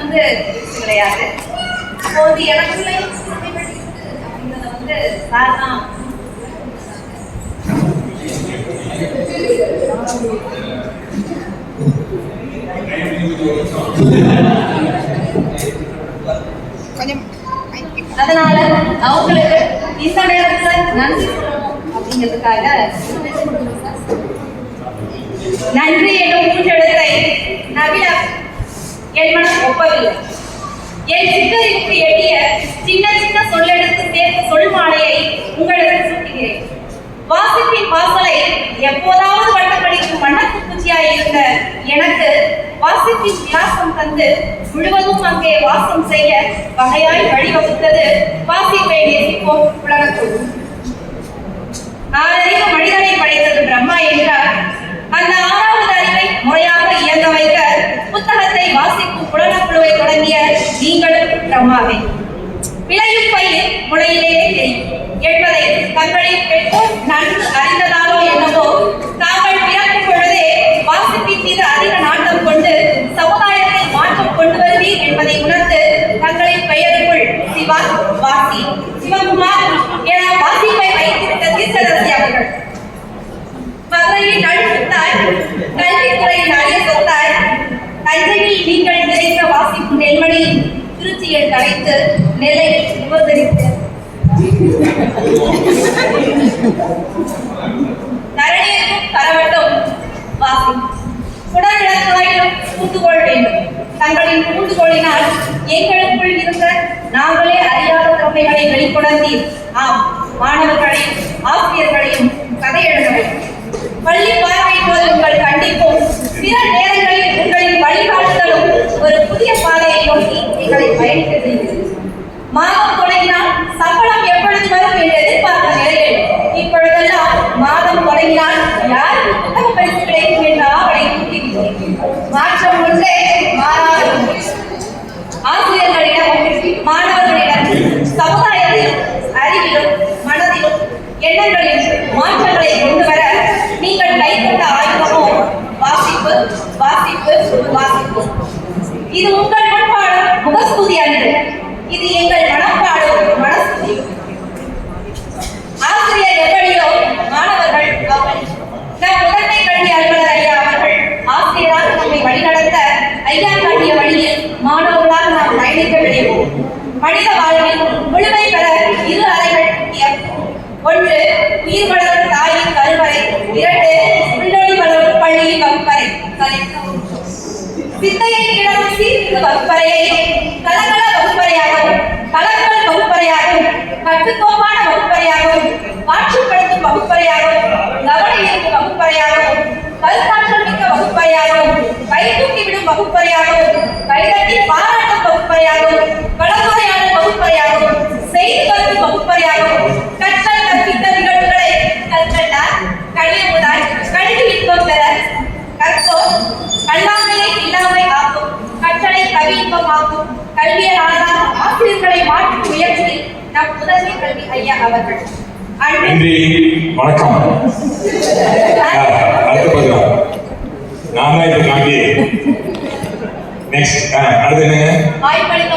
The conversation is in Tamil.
வந்து கிடையாது. அப்போது எனக்குள்ளேயும் அப்படிங்கிறத வந்து சார் தான் அதனால அவங்களுக்கு இந்த நேரத்துல நன்றி சொல்லணும் அப்படிங்கிறதுக்காக நன்றி என்னும் மூன்றெழுத்தை நவில என் மனம் ஒப்பவில்லை. என் சிற்றறிவுக்கு எட்டிய சின்ன சின்ன சொல்லெடுத்து சேர்த்த சொல் மாலையை உங்களுக்கு சூட்டுகிறேன். வாசிப்பின் வாசலை எப்போதாவது வட்டப்படிக்கும் வண்ணக்குச்சியாய் இருந்த எனக்கு வாசிப்பின் விலாசம் தந்து முழுவதும் அங்கே வாசம் செய்ய வகையாய் வழிவகுத்தது வாசிப்பை நேசிப்போம் உலகத்தோடு. ஆறறிவு மனிதனை படைத்தது பிரம்மா என்றார். அந்த ஆறாவது அறிவை முறையாக இயங்க வைக்க புத்தகத்தை வாசிக்கும் புலனக்குழுவை தொடங்கிய நீங்களும் பிரம்மாவே. விளையும் பயிர் முளையிலேயே தெரியும் என்பதை தங்களின் பெற்றோர் நன்கு அறிந்ததாலோ என்னவோ தாங்கள் பிறக்கும் பொழுதே வாசிப்பின் மீது அதிக நாட்டம் கொண்டு சமுதாயத்தை மாற்றம் கொண்டு வருவீர் என்பதை உணர்ந்து தங்களின் பெயருக்குள் சிவா, வாசி, சிவகுமார் என வாசிப்பை வைத்திருந்த தீர்க்கதரிசி அவர்கள். மதுரையின் நடுத்தாய், கல்வித்துறையின் அரிய சொத்தாய், தஞ்சையில் நீங்கள் நிறைந்த வாசிக்கும் நெல்மணி திருச்சியில் கலைத்து நெல்லையில் நிபந்தரித்து தரணியருக்கும் தரவட்டும் வாசி சுடர்விளக்காயிலும் கூட்டுகோள் வேண்டும். தங்களின் கூட்டுகோளினால் எங்களுக்குள் இருந்த நாங்களே அறியாத திறமைகளை வெளிக்கொணர்ந்தீர். ஆம், மாணவர்களையும் ஆசிரியர்களையும் கதை எழுதவை பள்ளி பார்வையின் போது உங்கள் கண்டிப்பும் சில நேரங்களில் உங்களின் வழிகாட்டுதலும் ஒரு புதிய பாதையை நோக்கி எங்களை பயணிக்க செய்கிறது. மாதம் தொடங்கினால் சம்பளம் எப்பொழுது வரும் என்று எதிர்பார்த்த நிலையில் இப்பொழுதெல்லாம் மாதம் தொடங்கினால் யாருக்கு புத்தக பரிசு கிடைக்கும் என்ற ஆவலை கூட்டுகிறோம். மாற்றம் ஒன்றே மாறாத ஆசிரியர்களிடம், மாணவர்களிடம், சமுதாயத்திலும், அறிவிலும், மனதிலும், எண்ணங்களில் மாற்றங்களை கொண்டு வர நீங்கள் கைக்கொண்ட ஆயுதமோ வாசிப்பு, வாசிப்பு, வாசிப்பு. இது உங்கள் முன்பாடு முகஸ்துதி அன்று, இது எங்கள் மனப்பாடு மனஸ்துதி. ஆசிரியர் எப்படியோ மாணவர்கள் அவர்கள். நம் முதன்மை கல்வி அலுவலர் ஐயா அவர்கள் ஆசிரியராக நம்மை வழிநடத்த ஐயா காட்டிய வழியில் மாணவர்களாக நாம் பயணிக்க விளைவோம். மனித வாழ்வில் முழுமை பெற இரு அறைகள் முக்கியம். ஒன்று உயிர் வளரும் தாயின் கருவறை, இரண்டு உள்ளொளி வளரும் பள்ளியின் வகுப்பறை. சிந்தையை கிளறும் சீர்திரு வகுப்பறையை கலகல வகுப்பறையாகவும், கலக்கல் வகுப்பறையாகவும், கட்டுக்கோப்பான வகுப்பறையாகவும், காட்சிப்படுத்தும் வகுப்பறையாகவும், கவன ஈர்ப்பு வகுப்பறையாகவும், கருத்தாற்றல் மிக்க வகுப்பறையாகவும், கை தூக்கிவிடும் வகுப்பறையாகவும், கைதட்டி பாராட்டும் வகுப்பறையாகவும், கலந்துரையாடல் வகுப்பறையாகவும், செய்து கருத்தும் வகுப்பறையாகவும், கற்றல் கற்பித்த நிகழ்வுகளை கற்கண்டார் கழிவுதாய் கல்வி இன்பம் பெற கற்போர் கல்லாமையை இல்லாமை ஆக்கும், கற்றலை கவி இன்பமாக்கும், கல்வியலாளர் ஆசிரியர்களை மாற்றும் முயற்சி நம் முதன்மை கல்வி ஐயா அவர்கள். நன்றி, வணக்கம். நான் தான் இப்ப காந்தி. நெக்ஸ்ட் அடுத்து என்னங்க? வாய்ப்பளிக்க